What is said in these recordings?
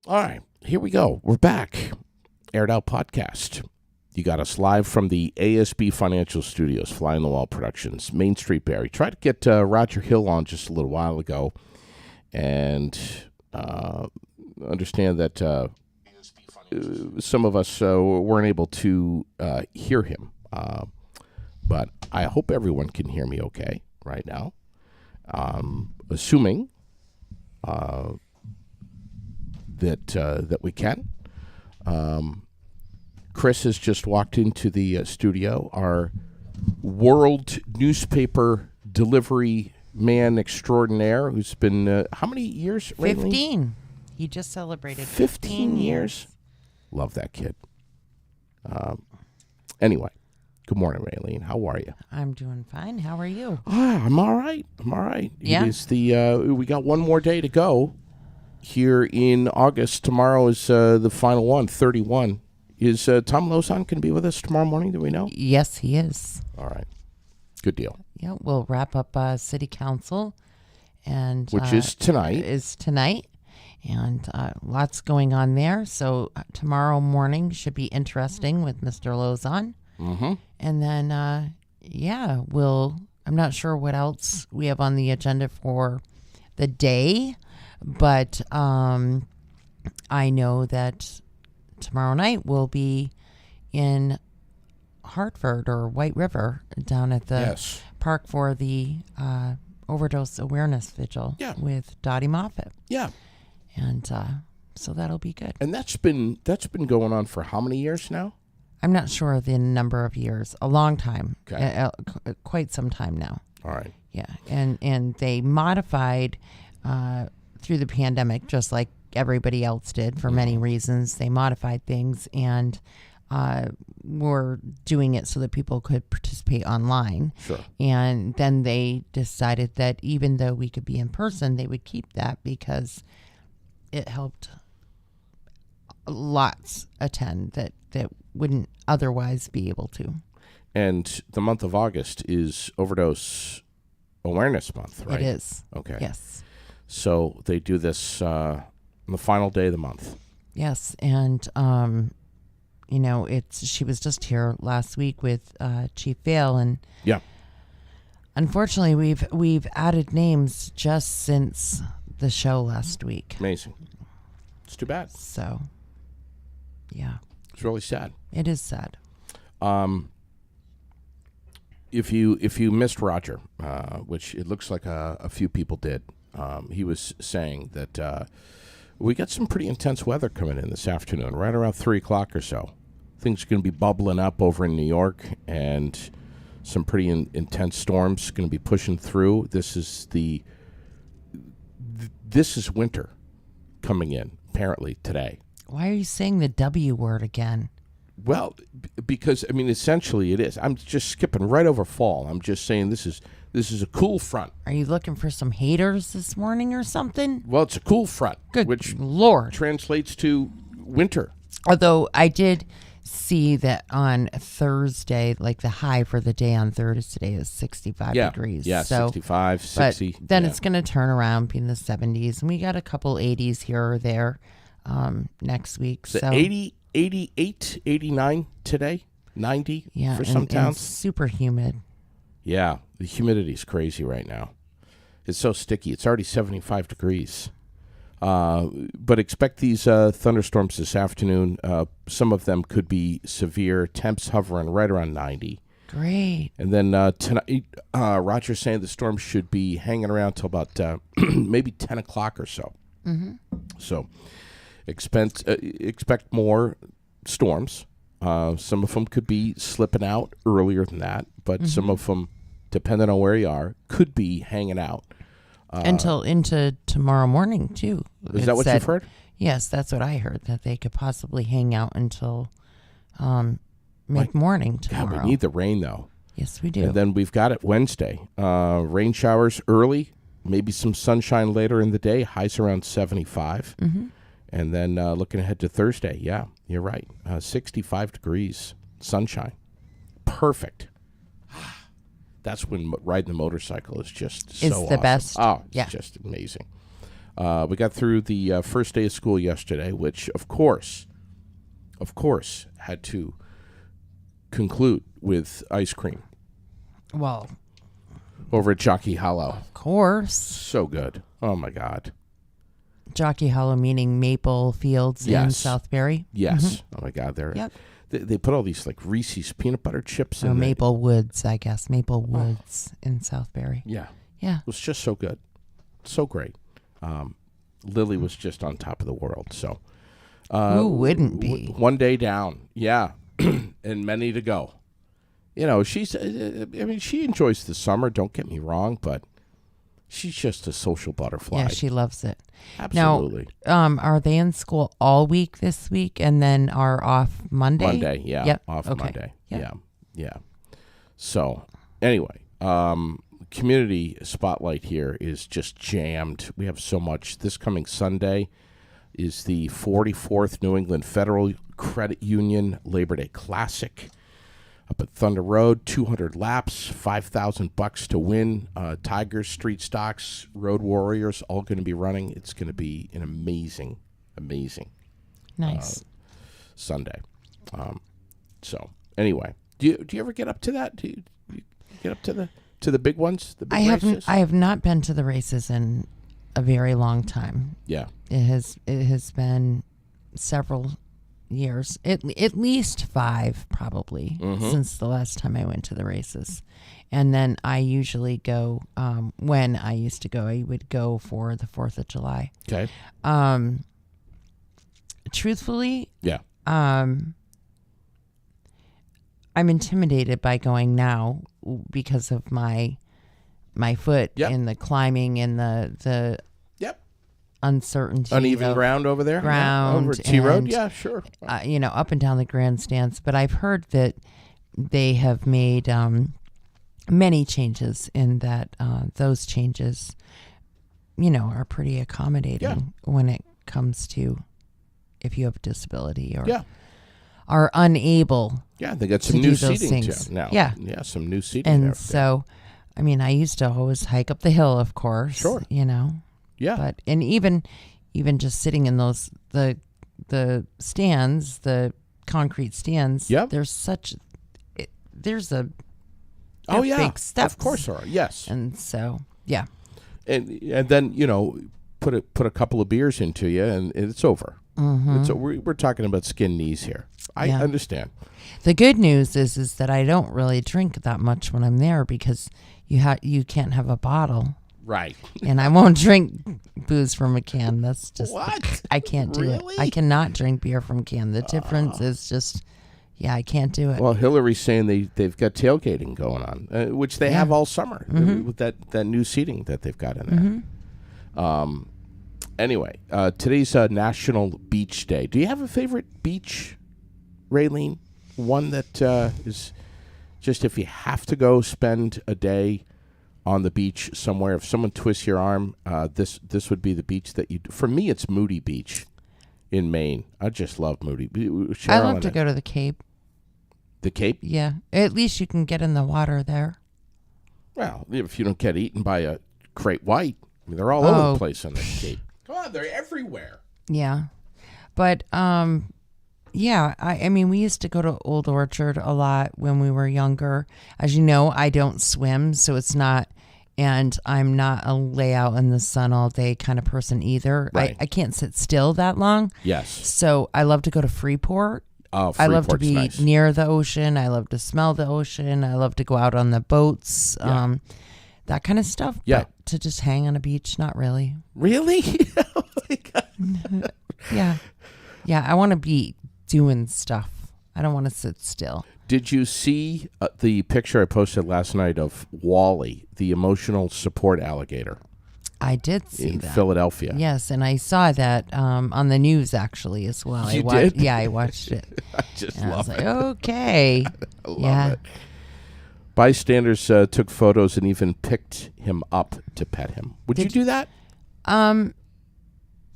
All right, here we go. We're back. Aired Out Podcast. You got us live from the ASB Financial Studios, Fly on the Wall Productions, Main Street, Barrie. Tried to get Roger Hill on just a little while ago, and understand that some of us weren't able to hear him. But I hope everyone can hear me okay right now. Assuming that we can. Chris has just walked into the studio. Our world newspaper delivery man extraordinaire, who's been how many years? 15. He just celebrated 15 years. Love that kid. Anyway, good morning, Raylene. How are you? I'm doing fine. How are you? I'm all right. Yeah. It is we got one more day to go here in August. Tomorrow is the final one, 31. Is Tom Lozon going to be with us tomorrow morning? Do we know? Yes, he is. All right. Good deal. Yeah, we'll wrap up city council, and Which is tonight. And lots going on there. So tomorrow morning should be interesting with Mr. Lozon. Mm-hmm. And then, I'm not sure what else we have on the agenda for the day, but I know that tomorrow night we'll be in Hartford or White River down at the park for the overdose awareness vigil with Dottie Moffat. Yeah. And so that'll be good. And that's been going on for how many years now? I'm not sure the number of years. A long time. Okay. Quite some time now. All right. Yeah. And they modified through the pandemic, just like everybody else did for many reasons. They modified things and were doing it so that people could participate online. Sure. And then they decided that even though we could be in person, they would keep that because it helped lots attend that wouldn't otherwise be able to. And the month of August is Overdose Awareness Month, right? It is. Okay. Yes. So they do this on the final day of the month. Yes, and she was just here last week with Chief Vale, and unfortunately we've added names just since the show last week. Amazing. It's too bad. So, yeah. It's really sad. It is sad. If you missed Roger, which it looks like a few people did, he was saying that we got some pretty intense weather coming in this afternoon, right around 3 o'clock or so. Things are going to be bubbling up over in New York, and some pretty intense storms going to be pushing through. This is winter coming in, apparently, today. Why are you saying the W word again? Well, because, essentially it is. I'm just skipping right over fall. I'm just saying this is a cool front. Are you looking for some haters this morning or something? Well, it's a cool front. Good which Lord. translates to winter. Although I did see that on Thursday, like the high for the day on Thursday is 65 degrees. Yeah, so, 65, 60. But then it's going to turn around, be in the 70s. And we got a couple 80s here or there next week. So 80, 88, 89 today, 90 for some towns. And super humid. Yeah, the humidity's crazy right now. It's so sticky. It's already 75 degrees. But expect these thunderstorms this afternoon. Some of them could be severe. Temps hovering right around 90. Great. And then tonight, Roger's saying the storm should be hanging around till about maybe 10 o'clock or so. Mm-hmm. So expect more storms. Some of them could be slipping out earlier than that, but some of them, depending on where you are, could be hanging out. Until into tomorrow morning, too. Is that what you've heard? Yes, that's what I heard, that they could possibly hang out until mid-morning tomorrow. God, we need the rain, though. Yes, we do. And then we've got it Wednesday. Rain showers early, maybe some sunshine later in the day, highs around 75. Mm-hmm. And then looking ahead to Thursday, yeah, you're right, 65 degrees, sunshine. Perfect. That's when riding the motorcycle is just so awesome. It's the best. Oh, it's just amazing. We got through the first day of school yesterday, which, of course, had to conclude with ice cream Well, over at Jockey Hollow. of course. So good. Oh, my God. Jockey Hollow meaning Maple Fields in Yes. Southbury. Yes. Oh, my God. Yep. They put all these, like, Reese's peanut butter chips in Or there. Maple Woods, I guess. Maple Woods in Southbury. Yeah. Yeah. It was just so good. So great. Lily was just on top of the world. So Who wouldn't be? One day down. Yeah. And many to go. You know, she's, she enjoys the summer, don't get me wrong, but she's just a social butterfly. Yeah, she loves it. Absolutely. Now, are they in school all week this week and then are off Monday? Monday, yeah. Yep. Off Okay. Monday. Yep. Yeah. So, anyway, community spotlight here is just jammed. We have so much. This coming Sunday is the 44th New England Federal Credit Union Labor Day Classic up at Thunder Road. 200 laps, $5,000 to win. Tigers, Street Stocks, Road Warriors, all going to be running. It's going to be an amazing Nice. Sunday. So anyway, do you ever get up to that? Do you get up to the big ones? The big races? I have not been to the races in a very long time. Yeah. It has been several years, at least 5 probably, since the last time I went to the races. And then I usually go, when I used to go, I would go for the 4th of July. Okay. Truthfully, Yeah. I'm intimidated by going now because of my foot Yep. and the climbing and the Yep. uncertainty Uneven of, ground over there. ground over at T Road. and, Yeah, sure. up and down the grandstands. But I've heard that they have made many changes in that those changes, are pretty accommodating when it comes to if you have a disability or Yeah. are unable. Yeah, they got to some do new those seating things. too now. Yeah. Yeah, some new seating And there. so, I used to always hike up the hill, of course. Sure. Yeah. But and even just sitting in those the stands, the concrete stands. Yep. There's a Oh yeah. big steps. Of course there are. Yes. And so yeah, And then put a couple of beers into you and it's over. Mm-hmm. We're talking about skin knees here. I Yeah. understand. the good news is that I don't really drink that much when I'm there because you can't have a bottle. Right. And I won't drink booze from a can. That's just What? I can't do Really? it. I cannot drink beer from a can. The difference is just, I can't do it. Well, Hillary's saying they've got tailgating going on, which they have all summer with that new seating that they've got in there. Anyway, today's National Beach Day. Do you have a favorite beach, Raylene? One that is just if you have to go spend a day on the beach somewhere. If someone twists your arm, this would be the beach that you. For me, it's Moody Beach in Maine. I just love Moody. I love to go to the Cape. The Cape. Yeah, at least you can get in the water there. Well, if you don't get eaten by a great white, they're all over the place on the Cape. Come on, they're everywhere. Yeah, but yeah, we used to go to Old Orchard a lot when we were younger. As you know, I don't swim, so it's not. And I'm not a lay out in the sun all day kind of person either. Right. I can't sit still that long. Yes. So I love to go to Freeport. Oh, I love to Freeport's be nice. near the ocean. I love to smell the ocean. I love to go out on the boats, that kind of stuff. Yeah. But to just hang on a beach, not really. Really? Oh my God. Yeah. Yeah, I want to be doing stuff. I don't want to sit still. Did you see the picture I posted last night of Wally, the emotional support alligator I did see in that. Philadelphia? Yes, and I saw that on the news actually as well. You did? Yeah, I watched it. I just And I was love like, it. okay. I love yeah. it. Bystanders took photos and even picked him up to pet him. Would you do that?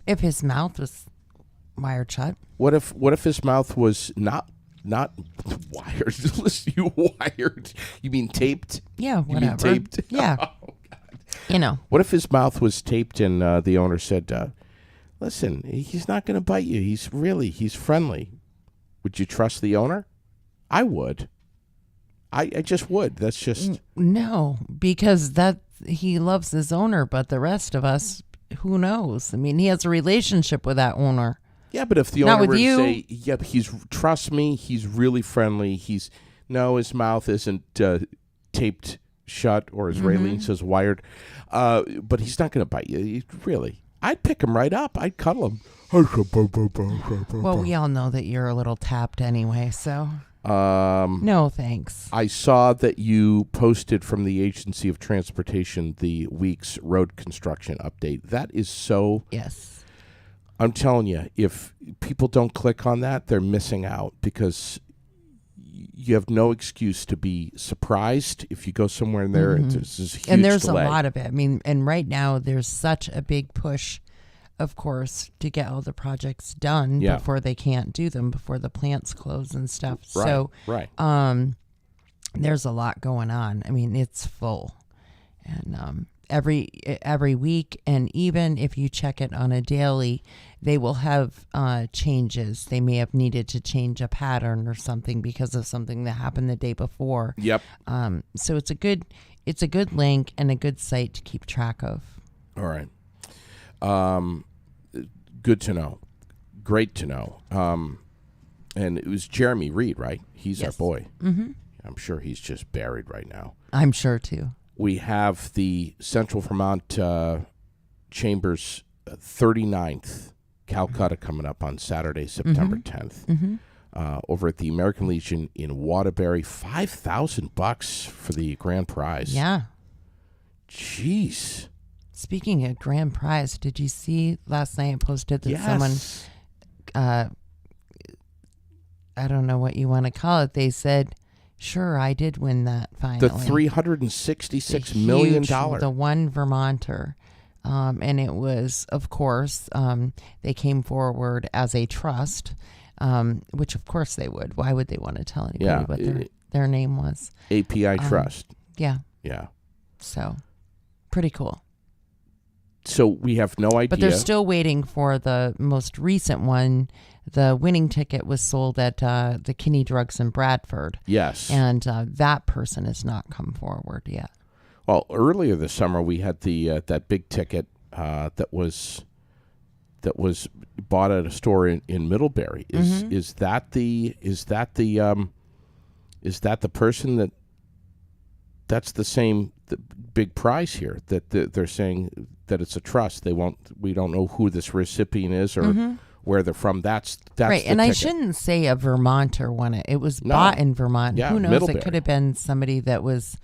If his mouth was wired shut. What if his mouth was not wired? Listen, you wired? You mean taped? Yeah, You mean whatever. taped? Yeah. Oh, God. You know. What if his mouth was taped and the owner said, listen, he's not going to bite you. He's friendly. Would you trust the owner? I would. I just would. That's just... No, because he loves his owner, but the rest of us, who knows? I mean, he has a relationship with that owner. Yeah, but if the Not owner with were you. to say, "Yep, trust me, he's really friendly. His mouth isn't taped shut or as Raylene says wired, but he's not going to bite you. Really, I'd pick him right up. I'd cuddle him. Well, we all know that you're a little tapped anyway, so no thanks. I saw that you posted from the Agency of Transportation the week's road construction update. That is so... Yes. I'm telling you, if people don't click on that, they're missing out because you have no excuse to be surprised if you go somewhere in there. There's this huge And there's delay. a lot of it. I mean, and right now there's such a big push, of course, to get all the projects done before they can't do them, before the plants close and stuff. Right, So right. there's a lot going on. I mean, it's full. And every week, and even if you check it on a daily, they will have changes. They may have needed to change a pattern or something because of something that happened the day before. Yep. So it's a good link and a good site to keep track of. All right. Good to know. Great to know. And it was Jeremy Reed, right? He's our boy. Mm-hmm. I'm sure he's just buried right now. I'm sure too. We have the Central Vermont Chamber's 39th Calcutta coming up on Saturday, September 10th. Over at the American Legion in Waterbury. $5,000 for the grand prize. Yeah. Jeez. Speaking of grand prize, did you see last night I posted that someone, I don't know what you want to call it, they said, sure, I did win that finally. The $366 million. The one Vermonter. And it was, of course, they came forward as a trust, which of course they would. Why would they want to tell anybody what their name was? API Trust. Yeah. Yeah. So, pretty cool. So we have no idea. But they're still waiting for the most recent one. The winning ticket was sold at the Kinney Drugs in Bradford. Yes. And that person has not come forward yet. Well, earlier this summer we had the that big ticket that was bought at a store in Middlebury. Is that the person that's the same big prize here that they're saying that it's a trust. We don't know who this recipient is or where they're from. That's right. The and ticket. I shouldn't say a Vermonter won it. It was bought in Vermont. Yeah, Who knows? Middlebury. It could have been somebody that was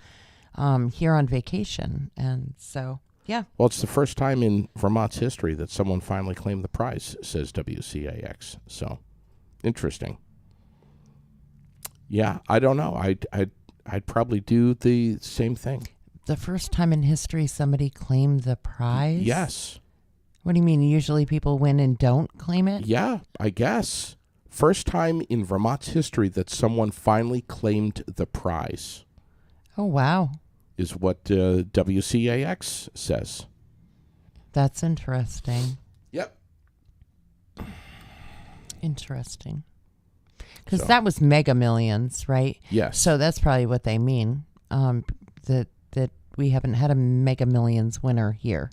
here on vacation. And so, yeah. Well, it's the first time in Vermont's history that someone finally claimed the prize, says WCAX. So, interesting. Yeah, I don't know. I'd probably do the same thing. The first time in history somebody claimed the prize? Yes. What do you mean? Usually people win and don't claim it? Yeah, I guess. First time in Vermont's history that someone finally claimed the prize. Oh, wow. Is what WCAX says. That's interesting. Yep. Interesting. Because that was Mega Millions, right? Yes. So that's probably what they mean. That we haven't had a Mega Millions winner here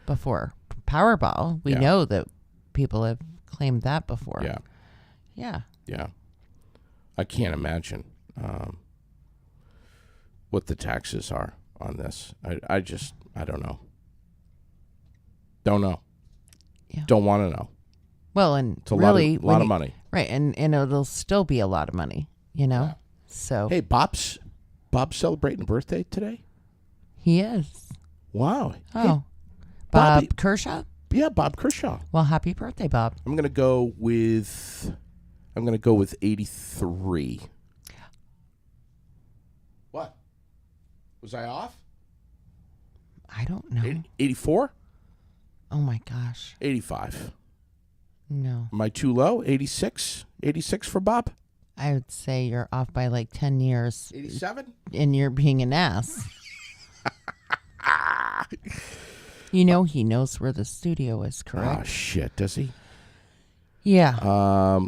before. Powerball, we know that people have claimed that before. Yeah. Yeah. Yeah. I can't imagine what the taxes are on this. I don't know. Don't know. Yeah. Don't want to know. Well, and It's a really, lot of money. Right, and it'll still be a lot of money, you know? Yeah. So Hey, Bob's celebrating a birthday today? he is. Wow. Oh. Hey, Bob Bobby- Kershaw? yeah, Bob Kershaw. Well, happy birthday, Bob. I'm gonna go with 83. What? Was I off? I don't know. 84? Oh my gosh. 85. No. Am I too low? 86? 86 for Bob? I would say you're off by like 10 years 87? and you're being an ass. You know he knows where the studio is, correct? Ah, shit, does he? Yeah.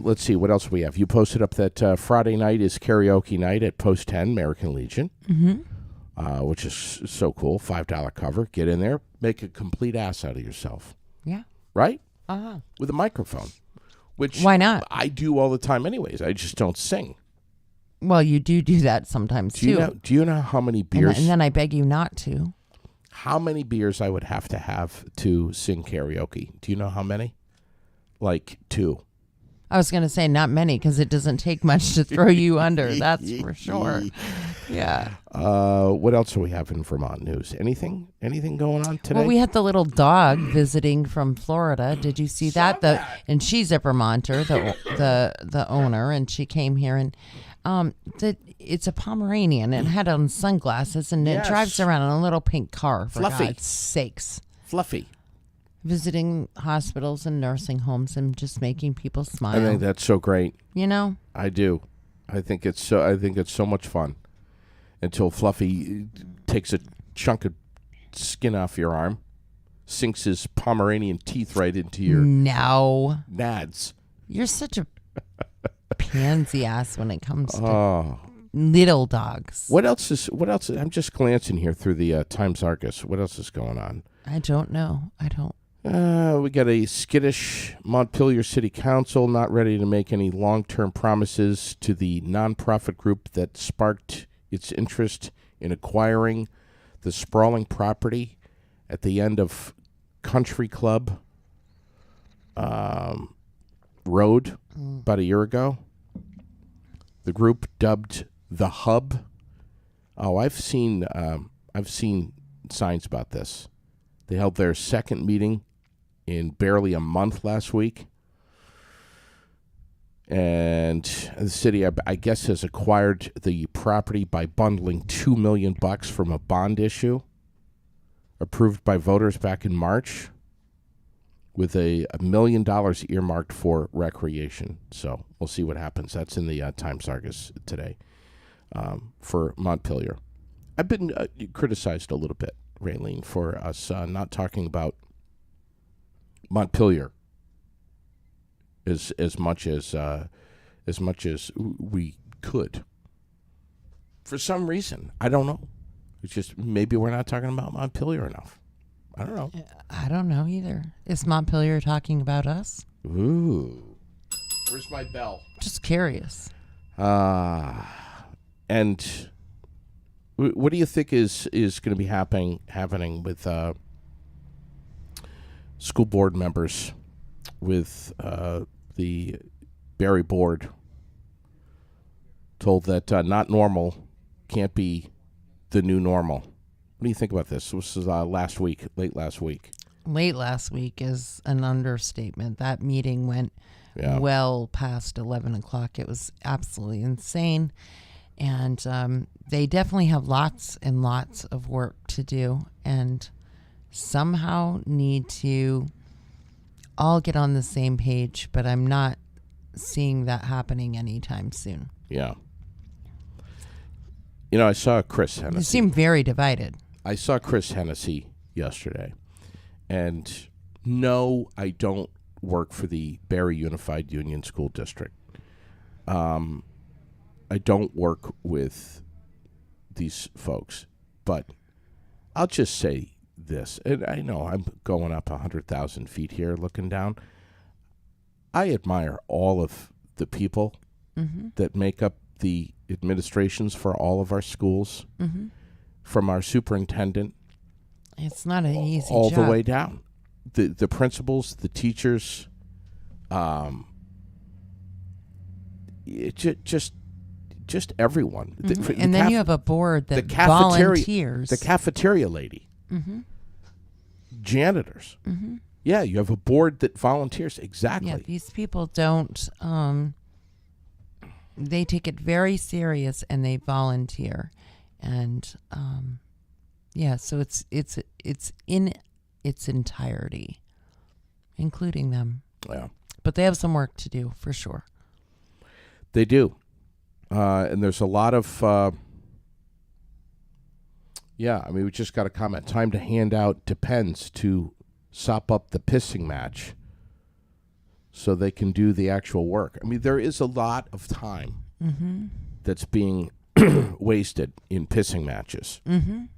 Let's see, what else we have? You posted up that Friday night is karaoke night at Post 10, American Legion, which is so cool. $5 cover. Get in there, make a complete ass out of yourself, Yeah. right? Uh-huh. With a microphone, which Why not? I do all the time anyways. I just don't sing. Well, you do that sometimes, Do you too. know? Do you know how many and, beers? and then I beg you not to. How many beers I would have to sing karaoke? Do you know how many? Like 2. I was going to say not many because it doesn't take much to throw you under. That's for sure. Yeah. What else do we have in Vermont news? Anything going on today? Well, we had the little dog visiting from Florida. Did you see that? And she's a Vermonter, the owner, and she came here and it's a Pomeranian and had on sunglasses and Yes. it drives around in a little pink car. For Fluffy. God's sakes. Fluffy. Visiting hospitals and nursing homes and just making people smile. I think that's so great. You know? I do. I think it's so much fun. Until Fluffy takes a chunk of skin off your arm, sinks his Pomeranian teeth right into your No. nads. You're such a pansy ass when it comes to Oh. little dogs. What else? I'm just glancing here through the Times Argus. What else is going on? I don't know. I don't. We got a skittish Montpelier City Council not ready to make any long-term promises to the nonprofit group that sparked its interest in acquiring the sprawling property at the end of Country Club Road about a year ago. The group dubbed the Hub. Oh, I've seen signs about this. They held their second meeting in barely a month last week. And the city, I guess, has acquired the property by bundling $2 million from a bond issue approved by voters back in March with $1 million earmarked for recreation. So we'll see what happens. That's in the Times Argus today for Montpelier. I've been criticized a little bit, Raylene, for us not talking about Montpelier as much as we could. For some reason, I don't know. It's just maybe we're not talking about Montpelier enough. I don't know. I don't know either. Is Montpelier talking about us? Ooh, where's my bell? Just curious. And what do you think is going to be happening with school board members, with the Barry board told that not normal can't be the new normal? What do you think about this? This was late last week. Late last week is an understatement. That meeting went well past 11 o'clock. It was absolutely insane. And they definitely have lots and lots of work to do and somehow need to all get on the same page, but I'm not seeing that happening anytime soon. Yeah. You know, I saw Chris Hennessy. They seem very divided. I saw Chris Hennessy yesterday. And no, I don't work for the Barry Unified Union School District. I don't work with these folks, but I'll just say this, and I know I'm going up 100,000 feet here looking down. I admire all of the people that make up the administrations for all of our schools, from our superintendent. It's not an easy all job. the way down. The principals, the teachers, just everyone. And then you have a board that volunteers. The cafeteria lady. Janitors. Yeah, you have a board that volunteers. Exactly. Yeah, these people don't. They take it very serious and they volunteer, and so it's in its entirety, including them. Yeah, but they have some work to do for sure. They do, and there's a lot of Yeah, I mean, we just got a comment. Time to hand out Depends to sop up the pissing match so they can do the actual work. I mean, there is a lot of time that's being wasted in pissing matches. And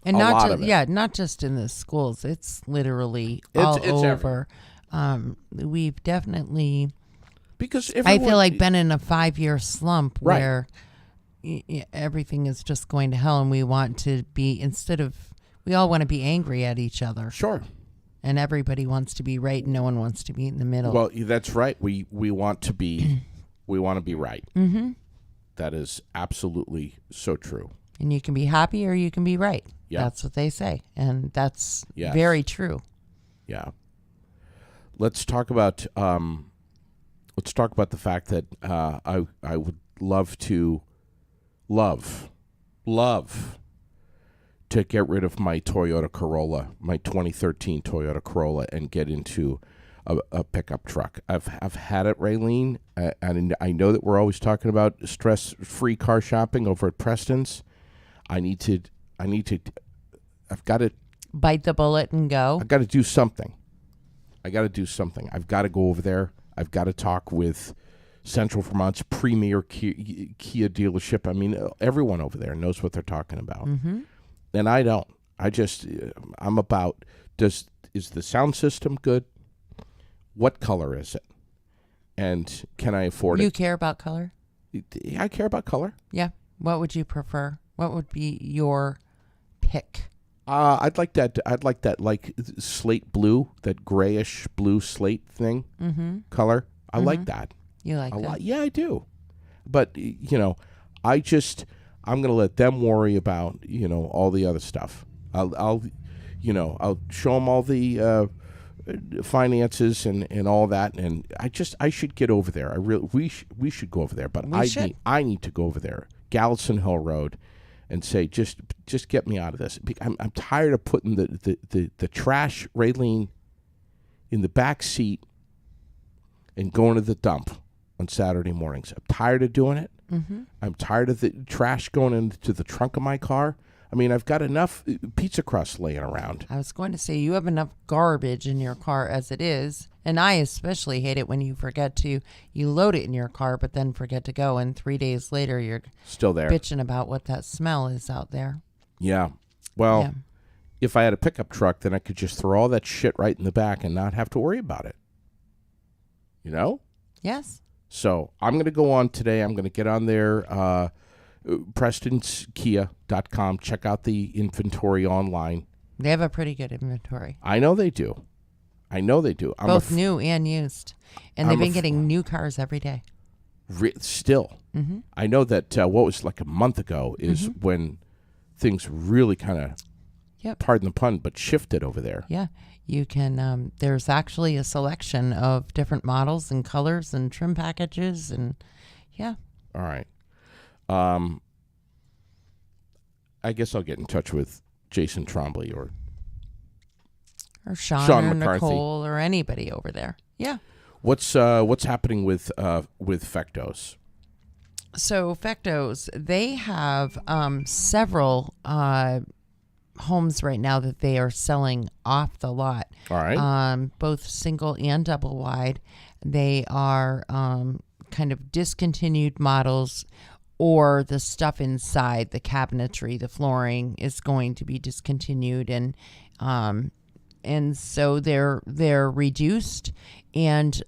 A not lot just of it. not just in the schools. It's literally It's all everywhere. over. We've definitely, Because I everyone, feel like, been in a 5-year slump Right. where everything is just going to hell, and we want to be, we all want to be angry at each other, Sure. and everybody wants to be right, and no one wants to be in the middle. Well, that's right. We want to be right. Mm-hmm. That is absolutely so true. And you can be happy or you can be right. Yeah. That's what they say, and that's Yes. very true. Yeah. Let's talk about the fact that I would love to get rid of my Toyota Corolla, my 2013 Toyota Corolla, and get into a pickup truck. I've had it, Raylene, and I know that we're always talking about stress-free car shopping over at Preston's. I've got to Bite the bullet and go. I've got to do something. I've got to go over there. I've got to talk with Central Vermont's premier Kia dealership. I mean, everyone over there knows what they're talking about. Mm-hmm. And I don't. I'm about, is the sound system good? What color is it? And can I afford You it? care about color? I care about color. Yeah. What would you prefer? What would be your pick? I'd like that like slate blue, that grayish blue slate thing color. I like that. You like A that? lot. Yeah, I do. But I'm going to let them worry about all the other stuff. I'll show them all the finances and all that, and I should get over there. We should go over there. But I need to go over there, Gallatin Hill Road, and say just get me out of this. I'm tired of putting the trash, Raylene, in the back seat and going to the dump on Saturday mornings. I'm tired of doing it. Mm-hmm. I'm tired of the trash going into the trunk of my car. I mean, I've got enough pizza crust laying around. I was going to say, you have enough garbage in your car as it is. And I especially hate it when you load it in your car, but then forget to go. And 3 days later, you're Still there. bitching about what that smell is out there. Yeah. Well, Yeah. if I had a pickup truck, then I could just throw all that shit right in the back and not have to worry about it. Yes. So I'm going to go on today. I'm going to get on there, PrestonsKia.com. Check out the inventory online. They have a pretty good inventory. I know they do. Both new and used. And they've been getting new cars every day. Still. Mm-hmm. I know that what was like a month ago is when things really kind of, pardon the pun, but shifted over there. Yeah. You can, there's actually a selection of different models and colors and trim packages. And yeah. All right. I guess I'll get in touch with Jason Trombley or Sean Sean or McCarthy. Nicole or anybody over there. Yeah. What's happening with Fectos? So Fectos, they have several homes right now that they are selling off the lot. All right. Both single and double wide. They are kind of discontinued models, or the stuff inside, the cabinetry, the flooring is going to be discontinued, and so they're reduced, and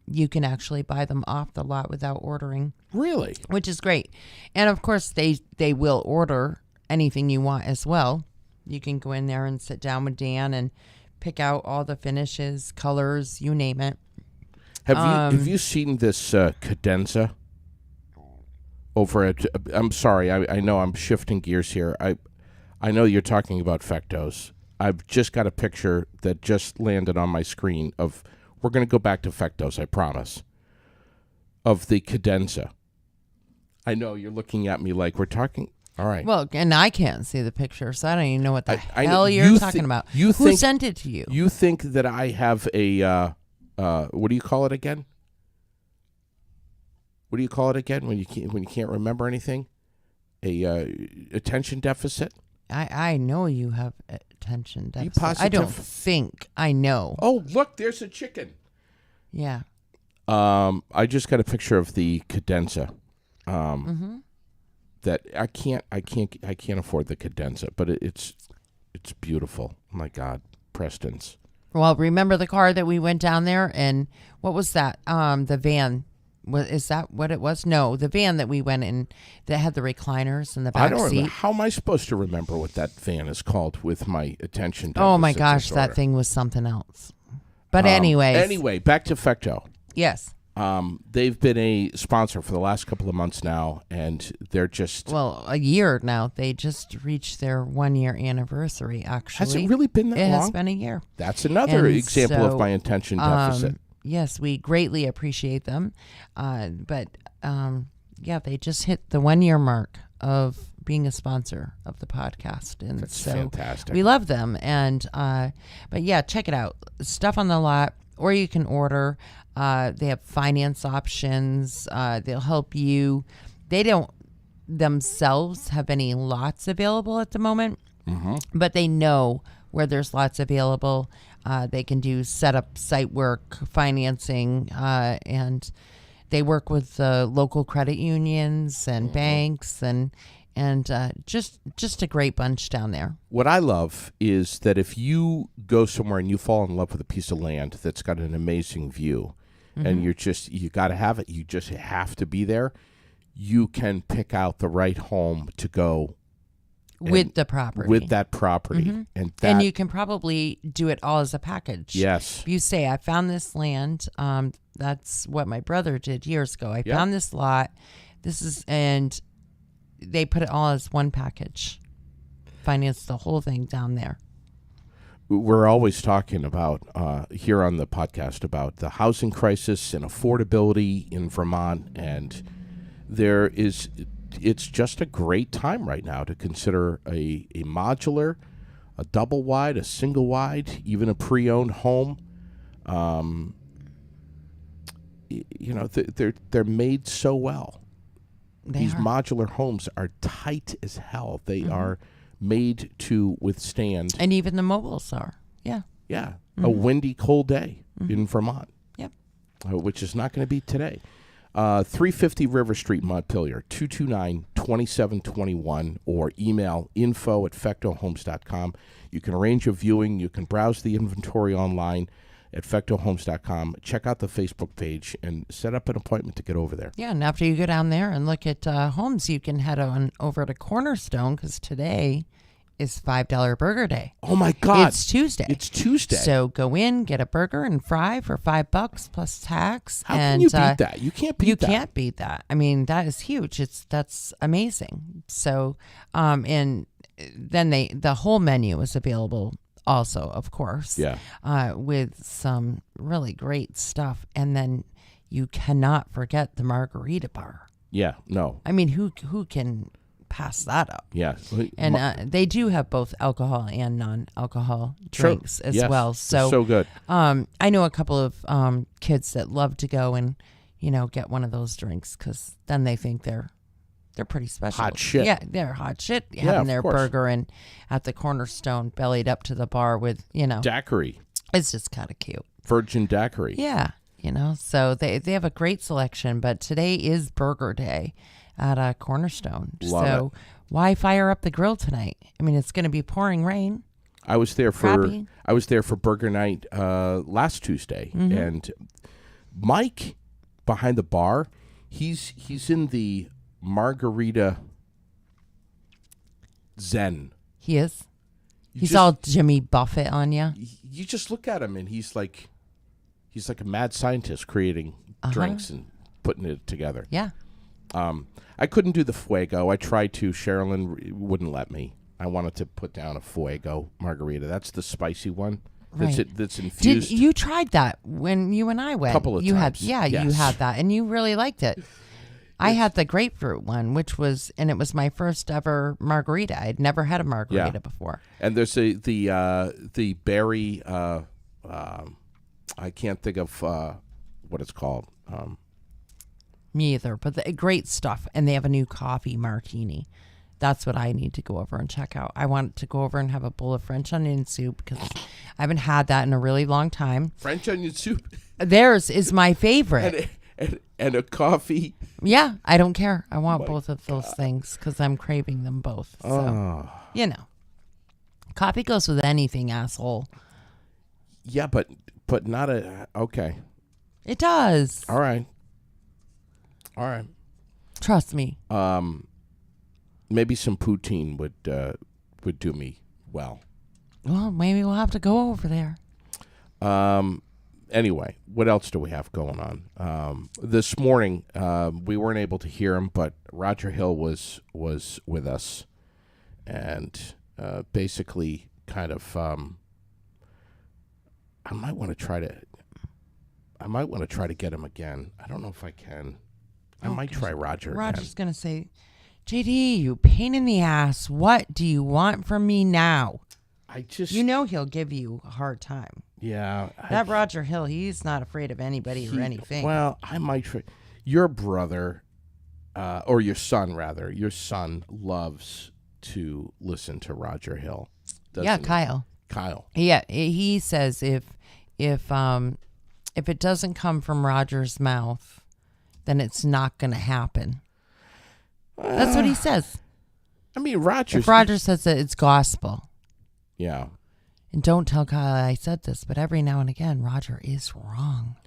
you can actually buy them off the lot without ordering. Really? Which is great. And of course they will order anything you want as well. You can go in there and sit down with Dan and pick out all the finishes, colors, you name it. Have you seen this cadenza over at I'm sorry, I know I'm shifting gears here. I know you're talking about Fectos. I've just got a picture that just landed on my screen of, we're going to go back to Fectos, I promise, of the cadenza. I know you're looking at me like we're talking. All right. Well, and I can't see the picture, so I don't even know what the I know. hell you're talking about. Who think, sent it to you? You think that I have a, what do you call it again? What do you call it again when you can't remember anything? attention deficit? I know you have attention deficit. positive? I don't think I know. Oh, look, there's a chicken. Yeah. I just got a picture of the cadenza. That I can't afford the cadenza, but it's beautiful. My God, Preston's. Well, remember the car that we went down there and what was that? The van. Is that what it was? No, the van that we went in that had the recliners in the back I don't seat. remember. How am I supposed to remember what that van is called with my attention deficit Oh my gosh, disorder? that thing was something else. But anyway, back to Fecto. yes. They've been a sponsor for the last couple of months now, and they're just... Well, a year now. They just reached their 1 year anniversary, actually. Has it really been that It long? has been a year. That's another And example of so, my attention deficit. Yes, we greatly appreciate them. But they just hit the 1 year mark of being a sponsor of the podcast. And That's so fantastic. we love them. And but yeah, check it out. Stuff on the lot, or you can order. They have finance options. They'll help you. They don't themselves have any lots available at the moment, but they know where there's lots available. They can do setup, site work, financing, and they work with local credit unions and banks and just a great bunch down there. What I love is that if you go somewhere and you fall in love with a piece of land that's got an amazing view, and you got to have it, you just have to be there, you can pick out the right home to go with the property. With that property. And you can probably do it all as a package. Yes. If you say, I found this land, that's what my brother did years ago. I found this lot. And they put it all as one package. Finance the whole thing down there. We're always talking about here on the podcast about the housing crisis and affordability in Vermont, and it's just a great time right now to consider a modular, a double wide, a single wide, even a pre-owned home. They're made so well. These modular homes are tight as hell. They are made to withstand. And even the mobiles are. Yeah. Yeah. A windy, cold day in Vermont. Yep. Which is not going to be today. 350 River Street, Montpelier, 229-2721, or email info@fectohomes.com. You can arrange a viewing. You can browse the inventory online at fectohomes.com. Check out the Facebook page and set up an appointment to get over there. Yeah, and after you go down there and look at homes, you can head on over to Cornerstone because today is $5 Burger Day. Oh, my God. It's Tuesday. It's Tuesday. So go in, get a burger and fry for $5 plus tax. How can you beat that? You can't beat that. You can't beat that. I mean, that is huge. That's amazing. So, and then the whole menu is available also, of course. Yeah. With some really great stuff. And then you cannot forget the margarita bar. Yeah, no. I mean, who can pass that up? Yeah. And they do have both alcohol and non-alcohol drinks as well. So good. I know a couple of kids that love to go and, get one of those drinks because then they think they're pretty special. Hot shit. Yeah, they're hot shit. Yeah, Having of their course. burger and at the Cornerstone, bellied up to the bar with, Daiquiri. it's just kind of cute. Virgin daiquiri. Yeah, so they have a great selection, but today is Burger Day at Cornerstone. Love it. Why fire up the grill tonight? I mean, it's going to be pouring rain. I was there Crappy. for Burger Night last Tuesday, and Mike behind the bar, he's in the margarita zen. He is. He's just- all Jimmy Buffett on you. You just look at him and he's like a mad scientist creating drinks and putting it together. Yeah. I couldn't do the Fuego. I tried to. Sherilyn wouldn't let me. I wanted to put down a Fuego margarita. That's the spicy one. Right. That's infused. Did you tried that when you and I went? Couple of you times. had, you Yes. had that, and you really liked it. I had the grapefruit one, it was my first ever margarita. I'd never had a margarita before. And there's the berry. I can't think of what it's called. Me either, but great stuff. And they have a new coffee martini That's what I need to go over and check out. I want to go over and have a bowl of French onion soup because I haven't had that in a really long time. French onion soup Theirs is my favorite. and a coffee. Yeah, I don't care. I want both of those things because I'm craving them both. So, you know, coffee goes with anything, asshole. Yeah, but not a okay. It does. All right. Trust me. Maybe some poutine would do me well. Well, maybe we'll have to go over there. Anyway, what else do we have going on? This morning, we weren't able to hear him, but Roger Hill was with us, and basically, kind of, I might want to try to get him again. I don't know if I can. I might try Roger. Roger's gonna say, "JD, you pain in the ass. What do you want from me now?" You know he'll give you a hard time. Yeah. That Roger Hill, he's not afraid of anybody or anything. Well, I might try. Your brother, or your son, rather, your son loves to listen to Roger Hill. Yeah, he? Kyle. Yeah, he says if it doesn't come from Roger's mouth, then it's not going to happen. That's what he says. I mean, Roger says that it's gospel. Yeah. And don't tell Kyle I said this, but every now and again, Roger is wrong.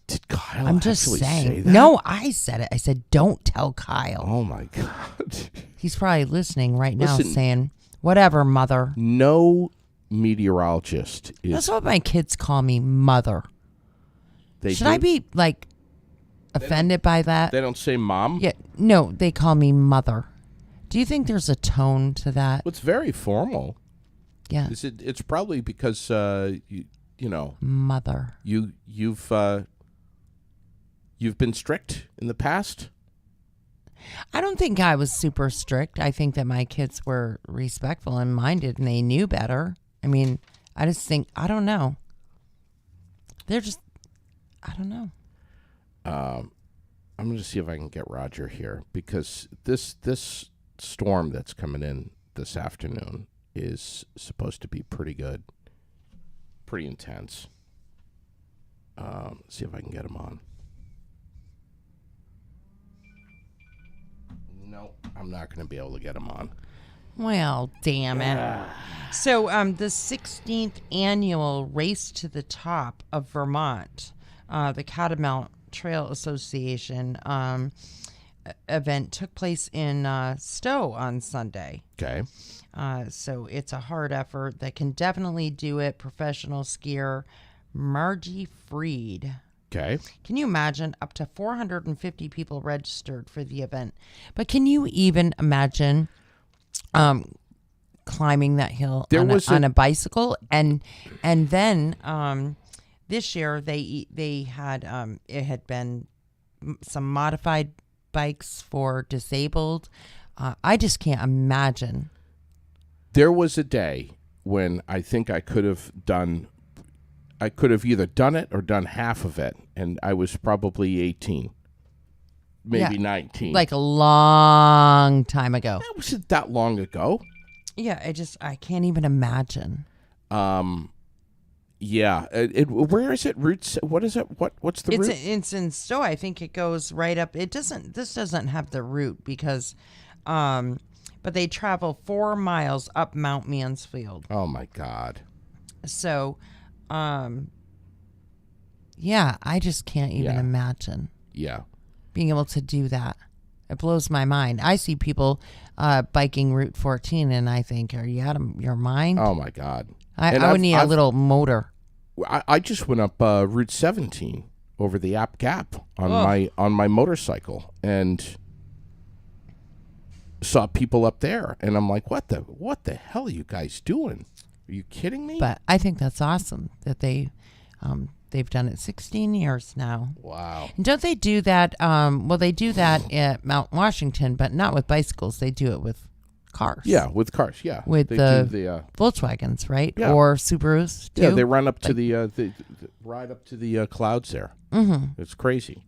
Did Kyle I'm just actually saying. say that? No, I said it. I said, don't tell Kyle. Oh, my God. He's probably listening right now Listen, saying, whatever, mother. No meteorologist is... That's what my kids call me, mother. Should I be, like, offended by that? They don't say mom? Yeah. No, they call me mother. Do you think there's a tone to that? Well, it's very formal. Yeah. It's probably because, you know... Mother. You've been strict in the past? I don't think I was super strict. I think that my kids were respectful and minded and they knew better. I mean, I just think, I don't know. They're just, I don't know. I'm going to see if I can get Roger here because this storm that's coming in this afternoon is supposed to be pretty good, pretty intense. See if I can get him on. No, I'm not going to be able to get him on. Well, damn it. So the 16th annual Race to the Top of Vermont, the Catamount Trail Association event took place in Stowe on Sunday. Okay. So it's a hard effort that can definitely do it. Professional skier Margie Freed. Okay. Can you imagine up to 450 people registered for the event? But can you even imagine climbing that hill on a bicycle? And then this year they had it had been some modified bikes for disabled. I just can't imagine. There was a day when I think I could have either done it or done half of it, and I was probably 18, maybe 19. Like a long time ago. That wasn't that long ago. Yeah, I can't even imagine. Yeah. Where is it? Roots? What is it? What's the route? It's in Stowe. I think it goes right up. This doesn't have the route because, but they travel 4 miles up Mount Mansfield. Oh my God. So, yeah, I just can't even imagine. Yeah. Being able to do that. It blows my mind. I see people biking Route 14 and I think, are you out of your mind? Oh my God. I would need a little motor. I just went up Route 17 over the App Gap on my motorcycle and saw people up there, and I'm like, what the hell are you guys doing? Are you kidding me? But I think that's awesome that they've done it 16 years now. Wow. And don't they do that? Well, they do that at Mount Washington, but not with bicycles. They do it with cars. Yeah, with cars. Yeah, with they the do Volkswagens, right? Yeah. Or Subarus too. Yeah, they run up to they ride up to the clouds there. Mm-hmm. It's crazy.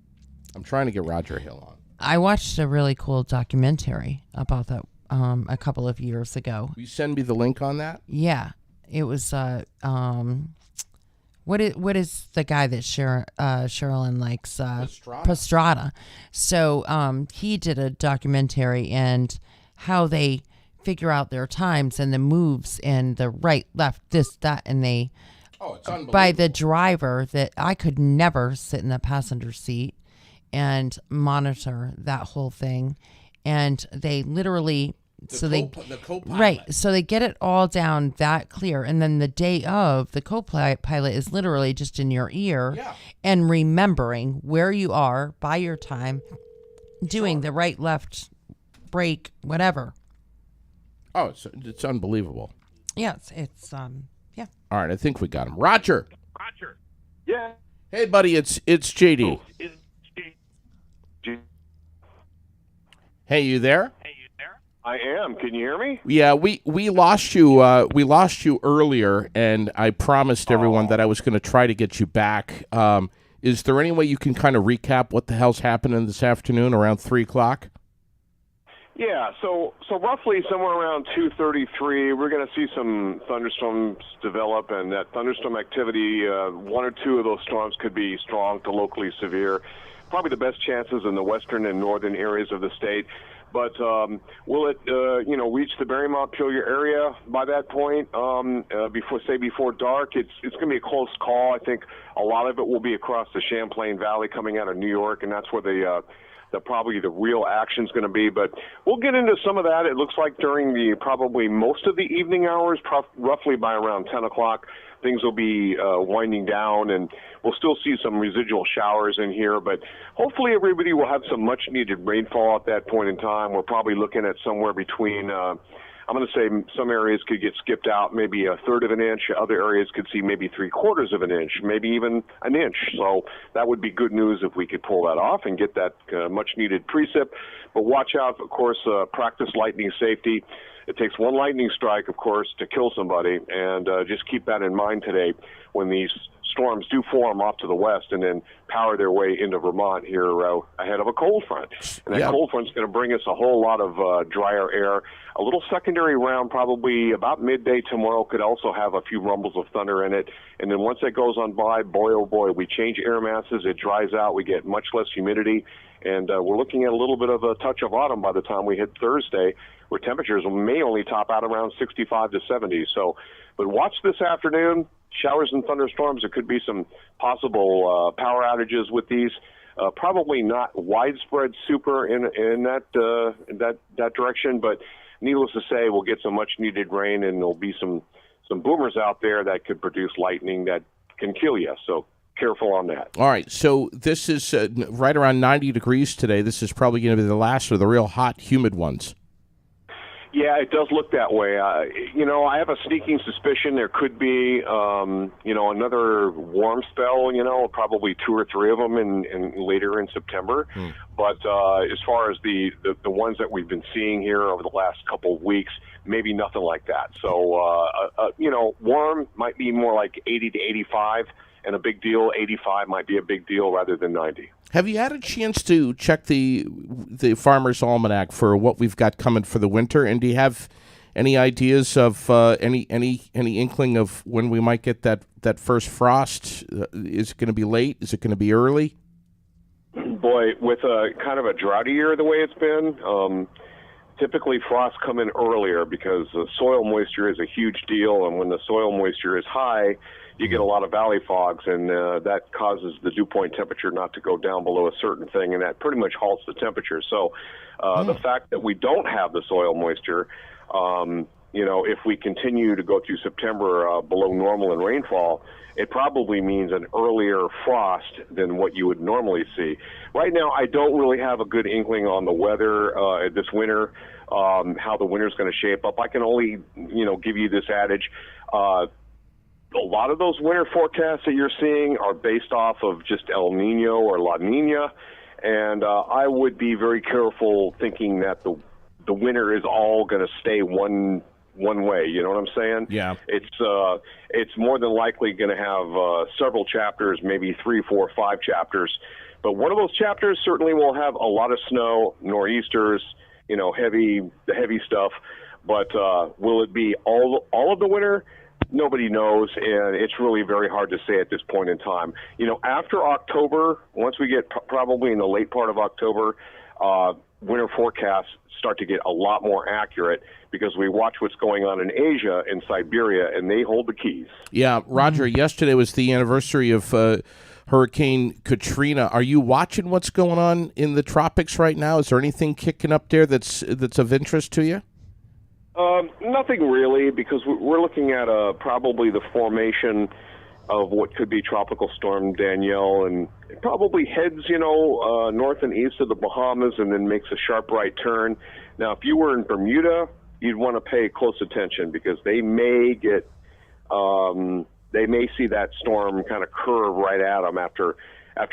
I'm trying to get Roger Hill on. I watched a really cool documentary about a couple of years ago. Will you send me the link on that? Yeah, it was. What is the guy that Sherilyn likes? Pastrana. So he did a documentary and how they figure out their times and the moves and the right, left, this, that, and they. Oh, it's unbelievable. By the driver that I could never sit in the passenger seat and monitor that whole thing. And they literally, the co-pilot. right. So they get it all down that clear. And then the day of, the co-pilot is literally just in your ear and remembering where you are by your time, doing the right, left, brake, whatever. Oh, it's unbelievable. Yeah, it's yeah. All right, I think we got him. Roger. Yeah. Hey, buddy, it's JD. Hey, you there? I am. Can you hear me? Yeah, we lost you. We lost you earlier, and I promised everyone that I was going to try to get you back. Is there any way you can kind of recap what the hell's happening this afternoon around 3:00? Yeah. So roughly somewhere around 2:33, we're going to see some thunderstorms develop, and that thunderstorm activity, one or two of those storms could be strong to locally severe. Probably the best chances in the western and northern areas of the state. But will it, reach the Barry Montpelier area by that point? Before dark, it's going to be a close call. I think a lot of it will be across the Champlain Valley, coming out of New York, and that's where probably the real action's going to be. But we'll get into some of that. It looks like during probably most of the evening hours, roughly by around 10 o'clock, things will be winding down, and we'll still see some residual showers in here. But hopefully everybody will have some much-needed rainfall at that point in time. We're probably looking at somewhere between, I'm going to say some areas could get skipped out, maybe a third of an inch. Other areas could see maybe 3/4 of an inch, maybe even an inch. So that would be good news if we could pull that off and get that much-needed precip. But watch out, of course, practice lightning safety. It takes one lightning strike, of course, to kill somebody, and just keep that in mind today when these storms do form off to the west and then power their way into Vermont here ahead of a cold front. And that cold front's going to bring us a whole lot of drier air. A little secondary round probably about midday tomorrow could also have a few rumbles of thunder in it. And then once that goes on by, boy, oh boy, we change air masses, it dries out, we get much less humidity, and we're looking at a little bit of a touch of autumn by the time we hit Thursday, where temperatures may only top out around 65 to 70. So, but watch this afternoon, showers and thunderstorms. There could be some possible power outages with these. Probably not widespread super in that direction, but needless to say, we'll get some much-needed rain, and there'll be some boomers out there that could produce lightning that can kill you. So careful on that. All right, so this is right around 90 degrees today. This is probably going to be the last of the real hot, humid ones. Yeah, it does look that way. I have a sneaking suspicion there could be, another warm spell, probably 2 or 3 of them in later in September. But as far as the ones that we've been seeing here over the last couple of weeks, maybe nothing like that. So, warm might be more like 80 to 85, and a big deal, 85 might be a big deal rather than 90. Have you had a chance to check the Farmer's Almanac for what we've got coming for the winter? And do you have any ideas of any inkling of when we might get that first frost? Is it going to be late? Is it going to be early? Boy, with a kind of a droughty year the way it's been, typically frosts come in earlier because the soil moisture is a huge deal, and when the soil moisture is high, you get a lot of valley fogs, and that causes the dew point temperature not to go down below a certain thing, and that pretty much halts the temperature. So the fact that we don't have the soil moisture, if we continue to go through September below normal in rainfall, it probably means an earlier frost than what you would normally see. Right now, I don't really have a good inkling on the weather this winter, how the winter's going to shape up. I can only, give you this adage. A lot of those winter forecasts that you're seeing are based off of just El Nino or La Nina, and I would be very careful thinking that the winter is all going to stay one way. You know what I'm saying? Yeah. It's more than likely going to have several chapters, maybe 3, 4, 5 chapters, but one of those chapters certainly will have a lot of snow, nor'easters, the heavy stuff. But will it be all of the winter? Nobody knows, and it's really very hard to say at this point in time. After October, once we get probably in the late part of October, winter forecasts start to get a lot more accurate because we watch what's going on in Asia and Siberia, and they hold the keys. Yeah, Roger, yesterday was the anniversary of Hurricane Katrina. Are you watching what's going on in the tropics right now? Is there anything kicking up there that's of interest to you? Nothing really, because we're looking at probably the formation of what could be Tropical Storm Danielle, and it probably heads, north and east of the Bahamas and then makes a sharp right turn. Now, if you were in Bermuda, you'd want to pay close attention because they may see that storm kind of curve right at them after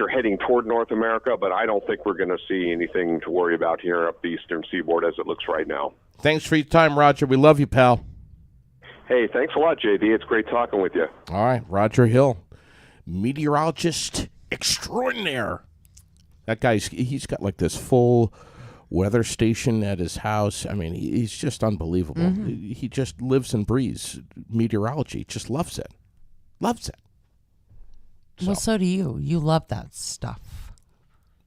heading toward North America, but I don't think we're going to see anything to worry about here up the eastern seaboard as it looks right now. Thanks for your time, Roger. We love you, pal. Hey, thanks a lot, JD. It's great talking with you. All right, Roger Hill, meteorologist extraordinaire. That guy's, he's got like this full weather station at his house. I mean, he's just unbelievable. Mm-hmm. He just lives and breathes meteorology. Just loves it. Loves it. Well, so do you. You love that stuff.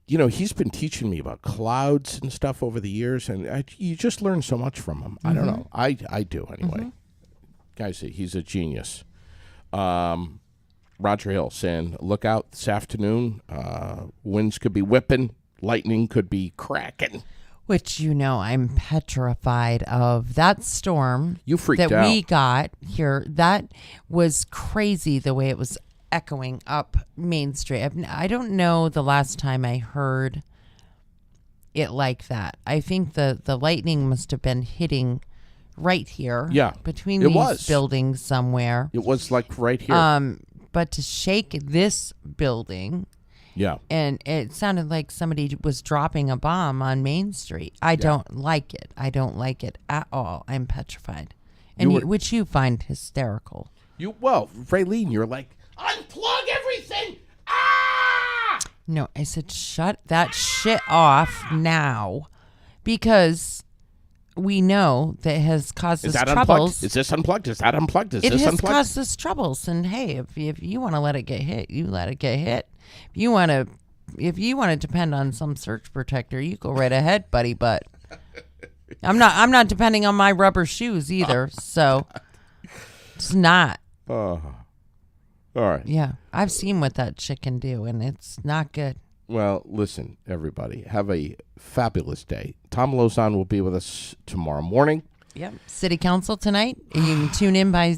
He's been teaching me about clouds and stuff over the years, and you just learn so much from him. Mm-hmm. I don't know. I do anyway. Mm-hmm. Guys, he's a genius. Roger Hill saying, look out this afternoon. Winds could be whipping. Lightning could be cracking. Which, I'm petrified of. That storm you freaked that out. We got here, that was crazy the way it was echoing up Main Street. I don't know the last time I heard it like that. I think the lightning must have been hitting right here. Yeah. Between these buildings somewhere. It was like right here. But to shake this building. Yeah. And it sounded like somebody was dropping a bomb on Main Street. I don't like it. I don't like it at all. I'm petrified. And which you find hysterical. Raylene, you're like, unplug everything. Ah! No, I said shut that shit off now, because we know that it has caused us troubles. Is this unplugged? Is that unplugged? Is this unplugged? It has caused us troubles. And hey, if you want to let it get hit, you let it get hit. If you want to depend on some surge protector, you go right ahead, buddy. But I'm not depending on my rubber shoes either. So it's not. All right. Yeah, I've seen what that chick can do, and it's not good. Well, listen, everybody, have a fabulous day. Tom Lozon will be with us tomorrow morning. Yep. City Council tonight. You can tune in by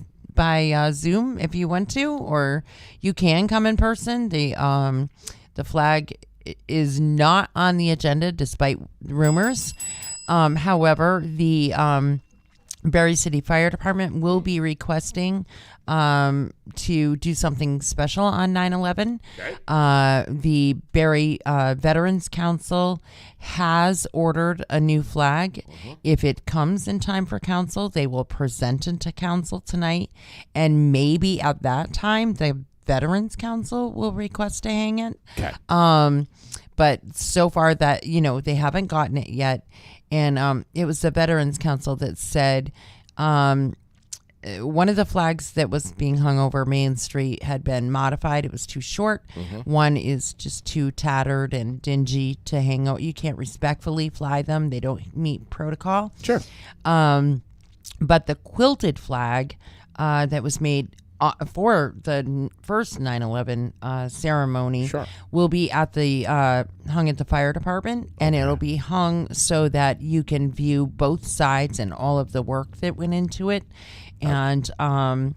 Zoom if you want to, or you can come in person. The flag is not on the agenda, despite rumors. However, the Barre City Fire Department will be requesting to do something special on 9/11. Okay. The Barre Veterans Council has ordered a new flag. Mm-hmm. If it comes in time for council, they will present it to council tonight, and maybe at that time the Veterans Council will request to hang it. Okay. But so far that they haven't gotten it yet. And it was the Veterans Council that said one of the flags that was being hung over Main Street had been modified. It was too short. Mm-hmm. One is just too tattered and dingy to hang out. You can't respectfully fly them. They don't meet protocol. Sure. But the quilted flag that was made for the first 9/11 ceremony, sure, will be at the hung at the fire department, and it'll be hung so that you can view both sides and all of the work that went into it. And I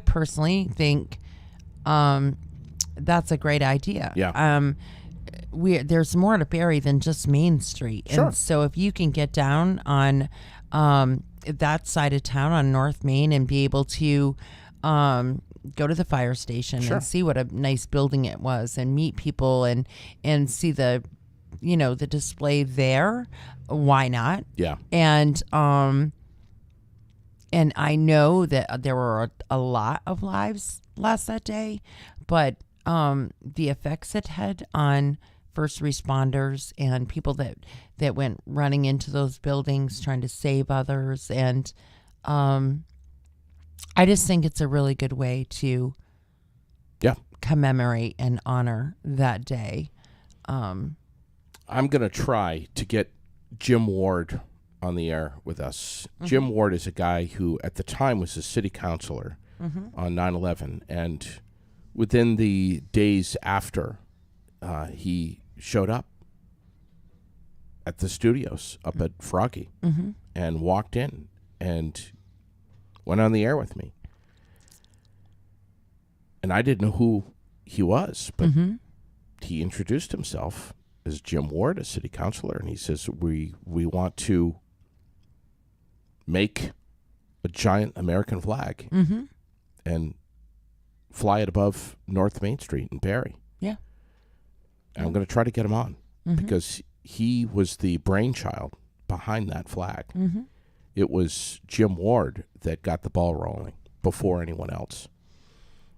personally think that's a great idea. Yeah. There's more to Barre than just Main Street, sure, and so if you can get down on that side of town on North Main and be able to go to the fire station, sure, and see what a nice building it was, and meet people and see the the display there, why not? Yeah. And I know that there were a lot of lives lost that day, but the effects it had on first responders and people that went running into those buildings trying to save others. And I just think it's a really good way to commemorate and honor that day. I'm going to try to get Jim Ward on the air with us. Mm-hmm. Jim Ward is a guy who at the time was a city councilor on 9/11, and within the days after, he showed up at the studios up at Froggy and walked in and went on the air with me. And I didn't know who he was, but he introduced himself as Jim Ward, a city councilor, and he says, we want to make a giant American flag and fly it above North Main Street in Barrie. Yeah. And I'm going to try to get him on because he was the brainchild behind that flag. It was Jim Ward that got the ball rolling before anyone else.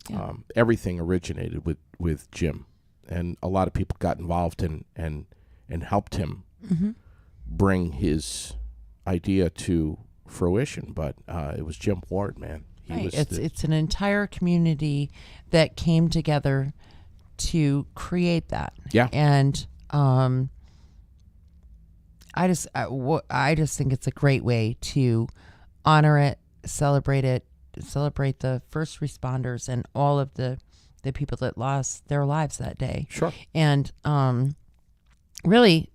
Yeah. Everything originated with Jim, and a lot of people got involved and helped him bring his idea to fruition. But it was Jim Ward, man. He was it's an entire community that came together to create that. Yeah. And I just think it's a great way to honor it, celebrate the first responders and all of the people that lost their lives that day. Sure. And really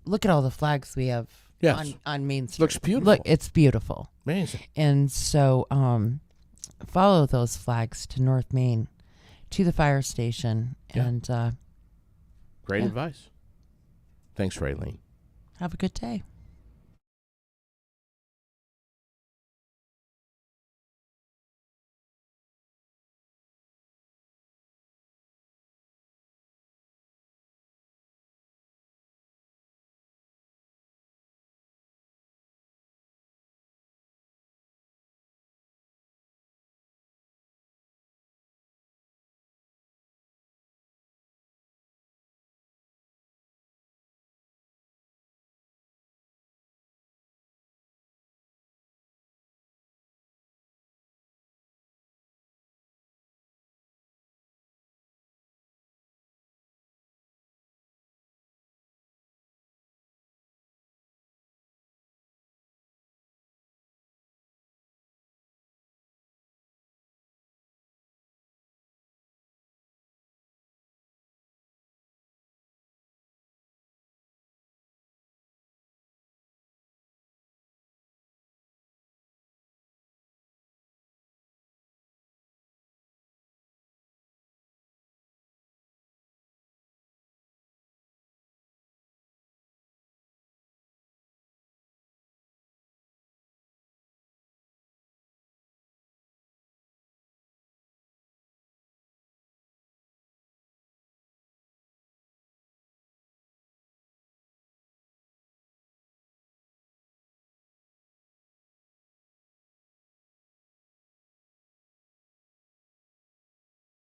look at all the flags we have Yes. on Main Street. Looks beautiful. Look, it's beautiful. Amazing. And so follow those flags to North Main, to the fire station, and Great advice. Thanks, Raylene. have a good day.